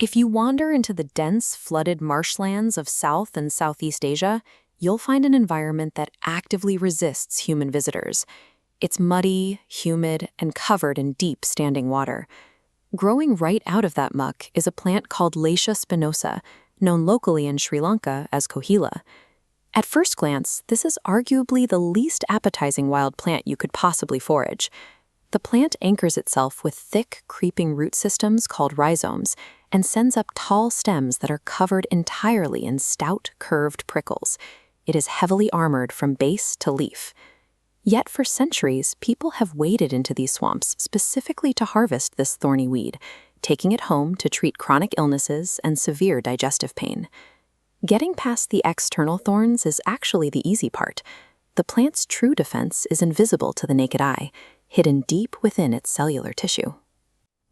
If you wander into the dense, flooded marshlands of South and Southeast Asia, you'll find an environment that actively resists human visitors. It's muddy, humid, and covered in deep standing water. Growing right out of that muck is a plant called Lasia spinosa, known locally in Sri Lanka as Kohila. At first glance, this is arguably the least appetizing wild plant you could possibly forage. The plant anchors itself with thick, creeping root systems called rhizomes and sends up tall stems that are covered entirely in stout, curved prickles. It is heavily armored from base to leaf. Yet for centuries, people have waded into these swamps specifically to harvest this thorny weed, taking it home to treat chronic illnesses and severe digestive pain. Getting past the external thorns is actually the easy part. The plant's true defense is invisible to the naked eye, hidden deep within its cellular tissue.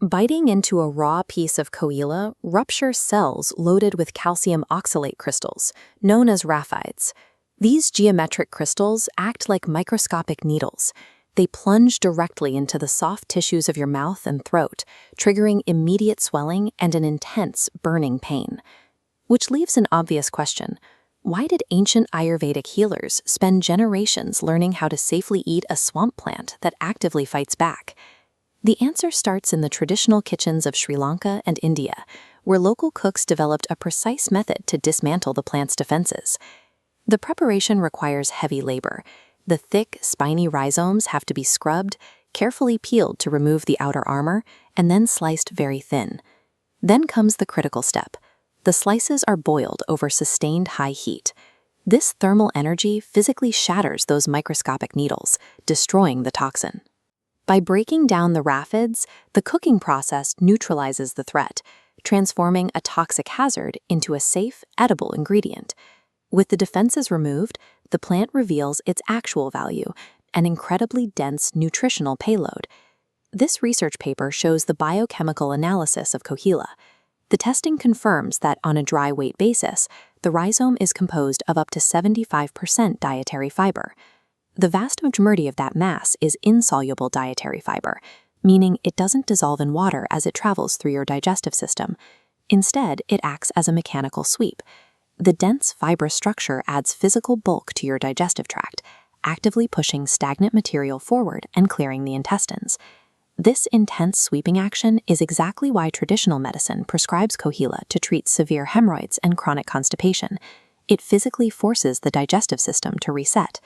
Biting into a raw piece of Kohila ruptures cells loaded with calcium oxalate crystals, known as raphides. These geometric crystals act like microscopic needles. They plunge directly into the soft tissues of your mouth and throat, triggering immediate swelling and an intense, burning pain. Which leaves an obvious question. Why did ancient Ayurvedic healers spend generations learning how to safely eat a swamp plant that actively fights back? The answer starts in the traditional kitchens of Sri Lanka and India, where local cooks developed a precise method to dismantle the plant's defenses. The preparation requires heavy labor. The thick, spiny rhizomes have to be scrubbed, carefully peeled to remove the outer armor, and then sliced very thin. Then comes the critical step. The slices are boiled over sustained high heat. This thermal energy physically shatters those microscopic needles, destroying the toxin. By breaking down the raphides, the cooking process neutralizes the threat, transforming a toxic hazard into a safe, edible ingredient. With the defenses removed, the plant reveals its actual value, an incredibly dense nutritional payload. This research paper shows the biochemical analysis of Kohila. The testing confirms that on a dry weight basis, the rhizome is composed of up to 75% dietary fiber. The vast majority of that mass is insoluble dietary fiber, meaning it doesn't dissolve in water as it travels through your digestive system. Instead, it acts as a mechanical sweep. The dense fibrous structure adds physical bulk to your digestive tract, actively pushing stagnant material forward and clearing the intestines. This intense sweeping action is exactly why traditional medicine prescribes Kohila to treat severe hemorrhoids and chronic constipation. It physically forces the digestive system to reset.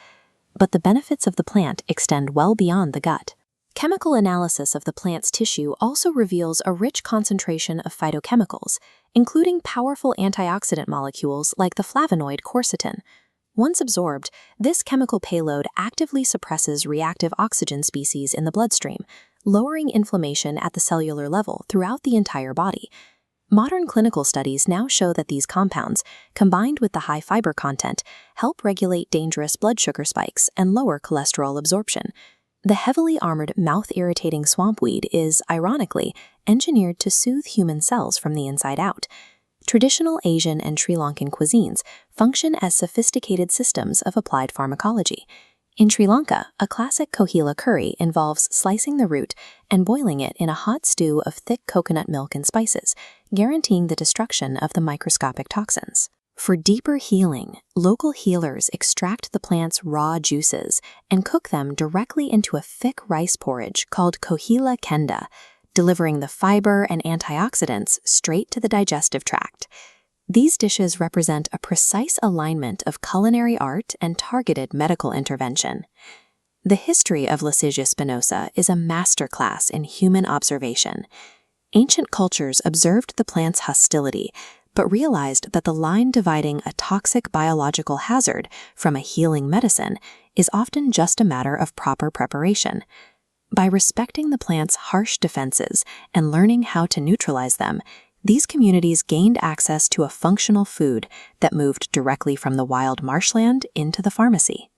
But the benefits of the plant extend well beyond the gut. Chemical analysis of the plant's tissue also reveals a rich concentration of phytochemicals, including powerful antioxidant molecules like the flavonoid quercetin. Once absorbed, this chemical payload actively suppresses reactive oxygen species in the bloodstream, lowering inflammation at the cellular level throughout the entire body. Modern clinical studies now show that these compounds, combined with the high fiber content, help regulate dangerous blood sugar spikes and lower cholesterol absorption. The heavily armored mouth-irritating swampweed is, ironically, engineered to soothe human cells from the inside out. Traditional Asian and Sri Lankan cuisines function as sophisticated systems of applied pharmacology. In Sri Lanka, a classic Kohila curry involves slicing the root and boiling it in a hot stew of thick coconut milk and spices, guaranteeing the destruction of the microscopic toxins. For deeper healing, local healers extract the plant's raw juices and cook them directly into a thick rice porridge called Kohila kenda, delivering the fiber and antioxidants straight to the digestive tract. These dishes represent a precise alignment of culinary art and targeted medical intervention. The history of Lasia spinosa is a masterclass in human observation. Ancient cultures observed the plant's hostility, but realized that the line dividing a toxic biological hazard from a healing medicine is often just a matter of proper preparation. By respecting the plant's harsh defenses and learning how to neutralize them, these communities gained access to a functional food that moved directly from the wild marshland into the pharmacy.